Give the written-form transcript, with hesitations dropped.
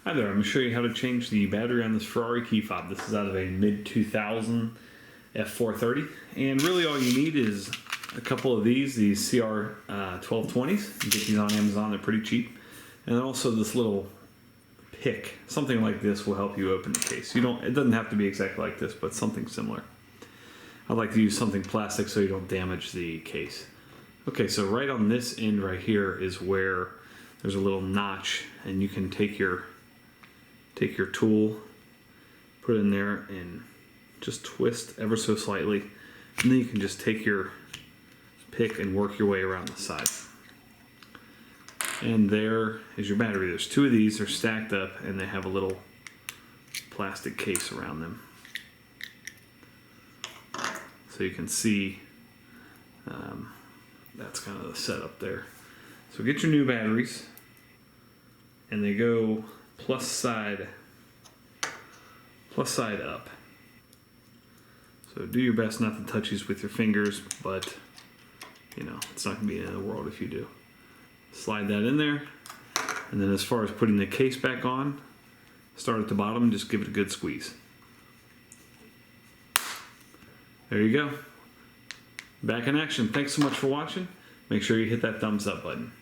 Hi there, I'm going to show you how to change the battery on this Ferrari key fob. This is out of a mid-2000 F430, and really all you need is a couple of these CR 1220s. You get these on Amazon, they're pretty cheap. And then also this little pick, something like this will help you open the case. It doesn't have to be exactly like this, but something similar. I'd like to use something plastic so you don't damage the case. Okay, so right on this end right here is where there's a little notch, and you can take your tool, put it in there, and just twist ever so slightly, and then you can just take your pick and work your way around the side. And there is your battery. There's two of these, they're stacked up, and they have a little plastic case around them. So you can see that's kind of the setup there. So get your new batteries, and they go plus side up. So do your best not to touch these with your fingers, but you know, it's not going to be the end of the world if you do. Slide that in there, and then as far as putting the case back on, start at the bottom and just give it a good squeeze. There you go. Back in action. Thanks so much for watching. Make sure you hit that thumbs up button.